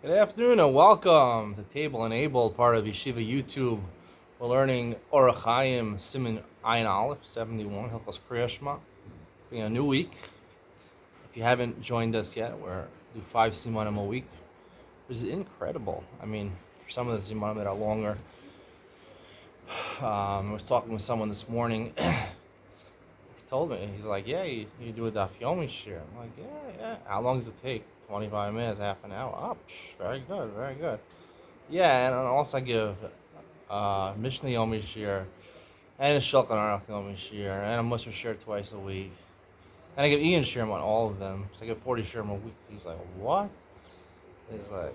Good afternoon and welcome to Table Enabled, part of Yeshiva YouTube. We're learning Orach Chaim Siman Ayin Aleph 71 Hilchos Kriya Shema. Being a new week. If you haven't joined us yet, we're do 5 simanim a week, which is incredible. I mean, for some of the simanim that are longer. I was talking with someone this morning. He told me, he's like, "Yeah, you do a daf yomi shir." I'm like, "Yeah. How long does it take? 25 minutes, half an hour." Oh, very good, very good. Yeah, and also I give Mishnah Yomi Shir, and a Shulchan Aruch Yomi Shir, and a Musar Shir twice a week. And I give Ian Shir on all of them, so I give 40 Shir a week. He's like, what? He's like,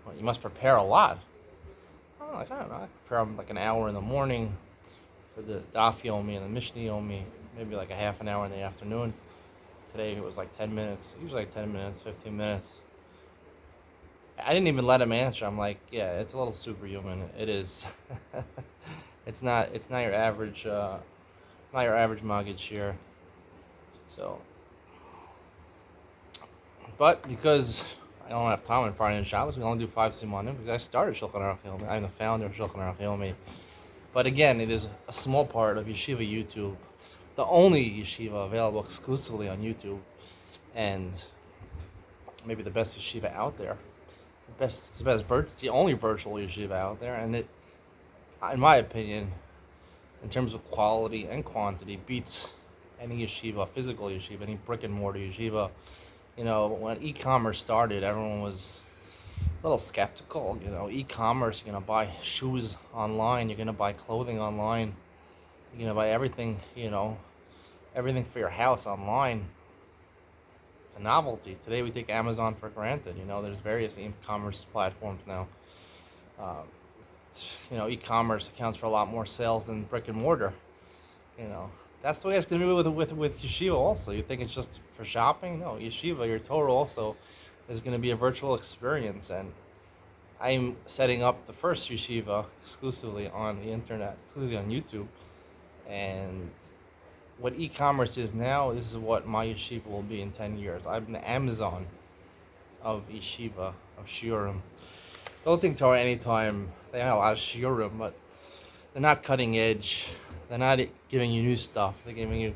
well, you must prepare a lot. I'm like, I don't know, I prepare them like an hour in the morning for the Daf Yomi and the Mishnah Yomi, maybe like a half an hour in the afternoon. Today it was like 10 minutes, usually like 10 minutes, 15 minutes. I didn't even let him answer. I'm like, yeah, it's a little superhuman. It is. It's not your average Maggid shir. So, but because I don't have time on Friday and Shabbos, we only do 5 simanim because I started Shulchan Aruch Yomi. I'm the founder of Shulchan Aruch Yomi. But again, it is a small part of Yeshiva YouTube, the only yeshiva available exclusively on YouTube, and maybe the best yeshiva out there. It's the only virtual yeshiva out there, and it, in my opinion, in terms of quality and quantity, beats any yeshiva, physical yeshiva, any brick and mortar yeshiva. You know, when e-commerce started, everyone was a little skeptical. You know, e-commerce, you're gonna buy shoes online, you're gonna buy clothing online, you're gonna buy everything. Everything for your house online. It's a novelty. Today we take Amazon for granted. There's various e-commerce platforms now. Um, e-commerce accounts for a lot more sales than brick and mortar. You know, that's the way it's gonna be with yeshiva. Also, you think it's just for shopping? No, yeshiva, your Torah also is gonna be a virtual experience, and I'm setting up the first yeshiva exclusively on the internet, exclusively on YouTube. And what e-commerce is now, this is what my yeshiva will be in 10 years. I'm the Amazon of yeshiva, of shiurim. Don't think Torah anytime. They have a lot of shiurim, but they're not cutting edge. They're not giving you new stuff. They're giving you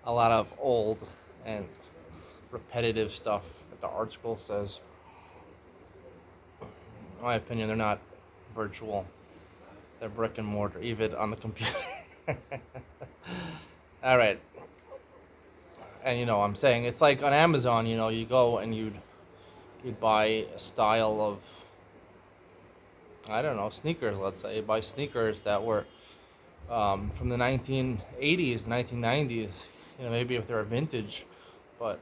a lot of old and repetitive stuff that the art school says. In my opinion, they're not virtual. They're brick and mortar, even on the computer. All right. And I'm saying it's like on Amazon, you go and you'd buy a style of, I don't know, sneakers, let's say. You buy sneakers that were from the 1980s, 1990s, maybe if they're vintage, but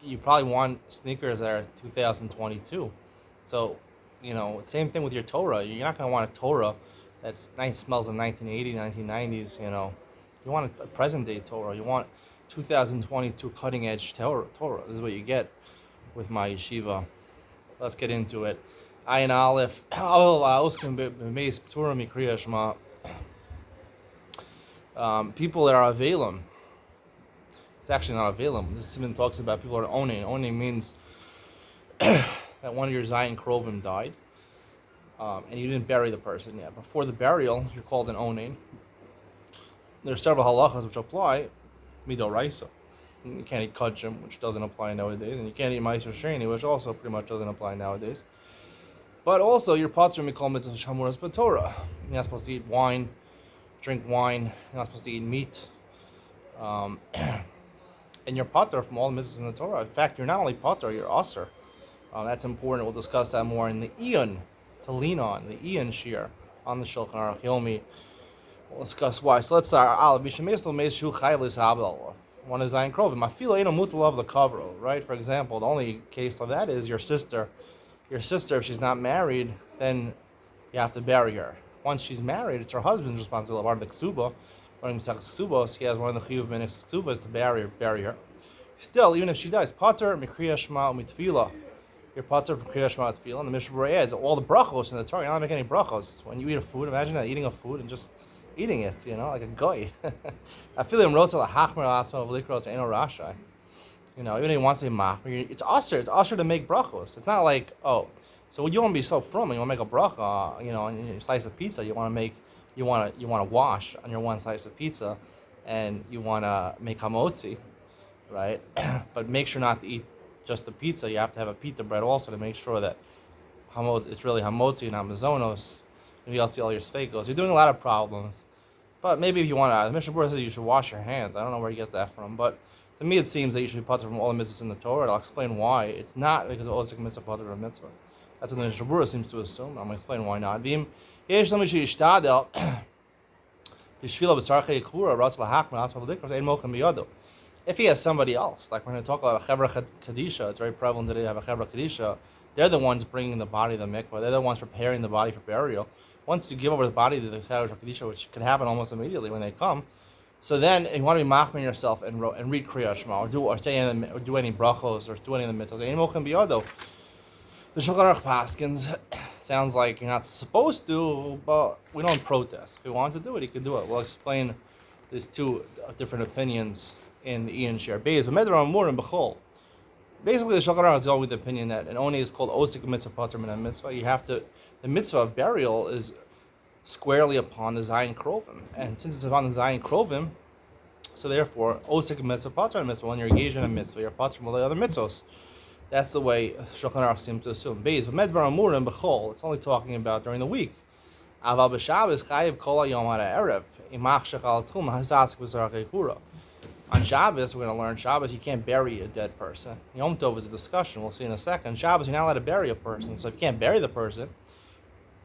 you probably want sneakers that are 2022. So, same thing with your Torah. You're not going to want a Torah that's nice, smells of 1980s, 1990s, You want a present day Torah. You want 2022 cutting edge Torah. This is what you get with my yeshiva. Let's get into it. Ayin Aleph. People that are Avelim. It's actually not Avelim. This even talks about people that are Onin. Onin means that one of your Zion Krovim died, and you didn't bury the person yet. Before the burial, you're called an Onin. There are several halachas which apply, midoraisa. You can't eat kachim, which doesn't apply nowadays, and you can't eat ma'aser sheni, which also pretty much doesn't apply nowadays. But also, you're patur mikol mitzvah shamuras b'Torah. You're not supposed to eat wine, drink wine. You're not supposed to eat meat. And you're patur from all the mitzvahs in the Torah. In fact, you're not only patur, you're aser. That's important. We'll discuss that more in the Ian to lean on, the Ian shir on the Shulchan Aruch Yomi. We'll discuss why. So let's start. One is Zayin Krovim. Mafila ain't a mutal of the kavro, right? For example, the only case of that is your sister. Your sister, if she's not married, then you have to bury her. Once she's married, it's her husband's responsibility. Part of the ksuba, running ksuba, he has one of the chiyuv min ksuba is to bury her. Still, even if she dies, pater mikriya shma umitfila. You're pater from kriya shma tefillah. And the Mishnah Berurah adds all the brachos in the Torah. You're not making any brachos when you eat a food. Imagine that, eating a food and just eating it, like a goy. I feel him wrote to the hachmer asma of likros eno rashai. Even if he wants to be machmir, it's usher. It's usher to make brachos. It's not like, oh, so you want to be so frum and you want to make a bracha, on your slice of pizza. You want to wash on your one slice of pizza, and you want to make hamotzi, right? But make sure not to eat just the pizza. You have to have a pita bread also to make sure that it's really hamotzi and amazonos. Maybe I'll see all your sfeikos. You're doing a lot of problems. But maybe if you want to, the Mishnah Berurah says you should wash your hands. I don't know where he gets that from, but to me it seems that you should be potter from all the mitzvahs in the Torah. I'll explain why. It's not because of osik mitzvah potter from mitzvah. That's what the Mishnah Berurah seems to assume. I'm going to explain why not. If he has somebody else, like we're going to talk about a Chevra Kadisha, it's very prevalent today to have a Chevra Kadisha. They're the ones bringing the body to the mikvah. They're the ones preparing the body for burial. Once you give over the body to the Chevra Kadisha, which could happen almost immediately when they come, so then if you want to be machmir yourself and read Kriya Shema, or do any brachos, or do any of the mitzvahs. The Shulchan Aruch Paskins sounds like you're not supposed to, but we don't protest. If he wants to do it, he can do it. We'll explain these two different opinions in the Ian Share Beis. But Medra Amur and Bechol. Basically, the Shulchan Aruch is going with the opinion that an oni is called osik mitzvah pater min mitzvah. The mitzvah of burial is squarely upon the Zayin Krovim, and since it's upon the Zayin Krovim, so therefore osik mitzvah pater min mitzvah. When you're engaged in a mitzvah, you're pater from all the other mitzvahs. That's the way Shulchan Aruch seems to assume. Beis, but Medvar Amur and Bechol, it's only talking about during the week. Aval b'Shabbos chayiv kol hayom ha'da erev imach shechal tum hazask v'zarach ekura. On Shabbos, we're going to learn Shabbos, you can't bury a dead person. Yom Tov is a discussion, we'll see in a second. Shabbos, you're not allowed to bury a person, so if you can't bury the person,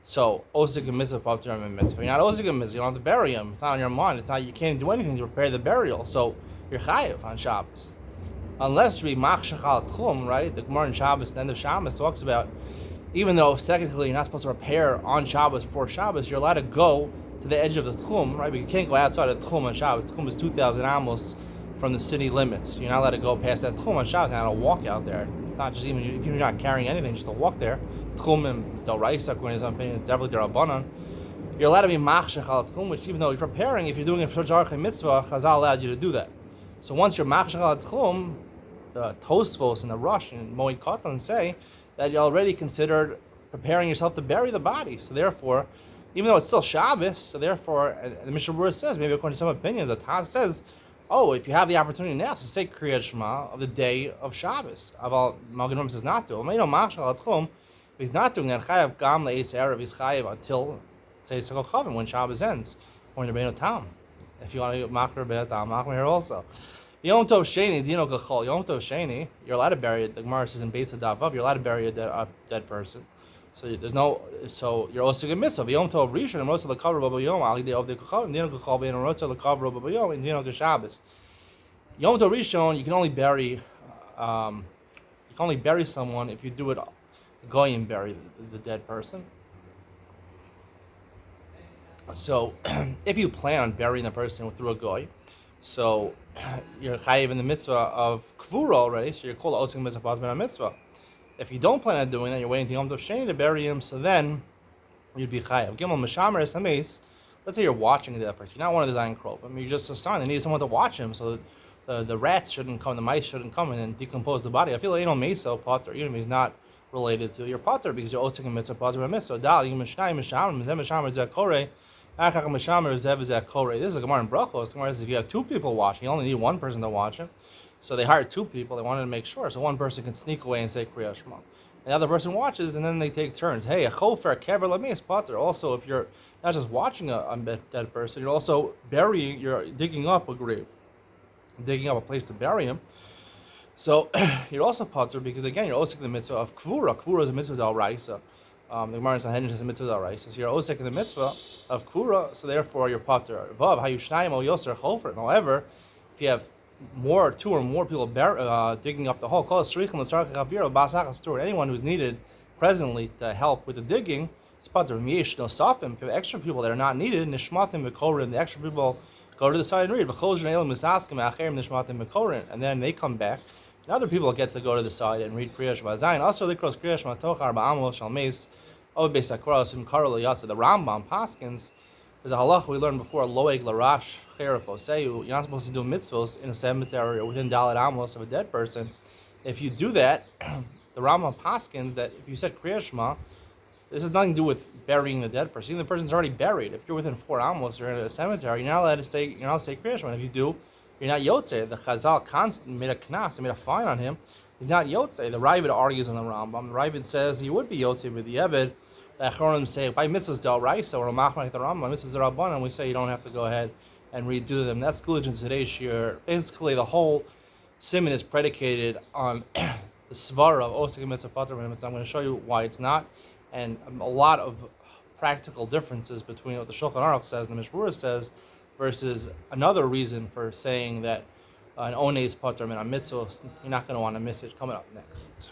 so osik mitzvah pater min mitzvah. You're not osik mitzvah, you don't have to bury him. It's not on your mind. It's not, you can't do anything to prepare the burial, so you're chayiv on Shabbos. Unless you be mach shechal tchum, right? The Gemara in Shabbos, the end of Shabbos, talks about, even though technically you're not supposed to prepare on Shabbos before Shabbos, you're allowed to go to the edge of the tchum, right? But you can't go outside of tchum on Shabbos. Tchum is 2,000 amos from the city limits. You're not allowed to go past that tchum on Shabbos. You're not allowed to walk out there. Not just even if you're not carrying anything, just to walk there. Tchum and Doraisa, according to some opinion, it's definitely Derabanan. You're allowed to be mach shechal tchum, which even though you're preparing, if you're doing it for Jarach mitzvah, Chazal allowed you to do that. So once you're mach shechal tchum, the Tosfos and the Rush and Moed Katan say that you already considered preparing yourself to bury the body. So therefore, even though it's still Shabbos, so therefore, the Mishnah Berurah says, maybe according to some opinions, the Taz says, oh, if you have the opportunity now, so say Kriyat Shema of the day of Shabbos. Aval Magen Rum says not to. If he's not doing that, Chayav Gam Le'es Erev, he's Chayav until, say, Sekol Chavim, when Shabbos ends, according to Beino Tam. If you want to Makar Beino Tam, Makar here also. Yom Tov Sheni, Dino Kachol. Yom Tov Sheni, you're allowed to bury it. The Gemara says in Beis Hadav, you're allowed to bury a dead person. So you're osik a mitzvah. Yom Tov Rishon, and Rotza L'Kavra B'Bo Yom, Ali De'ov De'Kachol, Dino Kachol, Be'en Rotza L'Kavra B'Bo Yom, and Dino Kashabbos. Yom Tov Rishon, you can only bury someone if you do it, go and bury the dead person. So if you plan on burying the person through a goy, so you're chayiv in the mitzvah of kvura already, so you're called osik mitzvah pater min mitzvah. If you don't plan on doing that, you're waiting till Yom Tov Sheni to bury him, so then you'd be chayiv. Gimel Mishamer es hameis. Let's say you're watching the dead person. You're not one of the Zayin Krovim. You're just a son. They need someone to watch him, so the rats shouldn't come, the mice shouldn't come in and decompose the body. I feel like you don't meso pater, even if he's not related to your pater, because you're osik mitzvah pater min mitzvah. Dal you mishnai mishamer zekore. This is a Gemara in Brachos. The Gemara says if you have two people watching, you only need one person to watch him. So they hired two people. They wanted to make sure. So one person can sneak away and say Kriya Shema. The other person watches, and then they take turns. Hey, a chofer kever lamis pater. Also, if you're not just watching a dead person, you're also you're digging up a grave, digging up a place to bury him. So you're also pater because again, you're also the mitzvah of kvura. Kvura is a mitzvah of al-raisa. The Gemara in Sanhedrin says mitzvah al-raisa. So you're osik in the mitzvah of kvura. So therefore, you're pater. Vav hayushnayim o yoser chofer. However, if you have two or more people digging up the hole, anyone who's needed presently to help with the digging, it's pater. If you have extra people that are not needed, nishmatim v'korin, the extra people go to the side and read. And then they come back. And other people get to go to the side and read Kriya Shema Zayin. Also, they cross Kriya Shema Toch Arba Amos Shalmeis Od Beis Hakros and Karol Yatsa. The Rambam Paskins There's a halacha we learned before, loeg larash cheref oseyu. You're not supposed to do mitzvos in a cemetery or within Dalit Amos of a dead person. If you do that, the Rambam paskins that if you said Kriya Shema, this has nothing to do with burying the dead person. Even the person's already buried. If you're within 4 amos or in a cemetery, you're not allowed to say Kriya Shema. If you do, you're not Yotzei. The Chazal made a knas, they made a fine on him. He's not Yotzei. The Ravid argues on the Rambam. The Ravid says he would be Yotzei with the Eved. The Acharonim say by mitzvahs del Raisa or Machmak the Rambam, mitzvahs the Rabban, and we say you don't have to go ahead and redo them. That's Gulich in today's shir. Basically, the whole siman is predicated on the svara of Osik Mitzvah Pater. I'm going to show you why it's not, and a lot of practical differences between what the Shulchan Aruch says and the Mishmur says versus another reason for saying that an Ones Pater and a mitzvah, you're not going to want to miss it. Coming up next.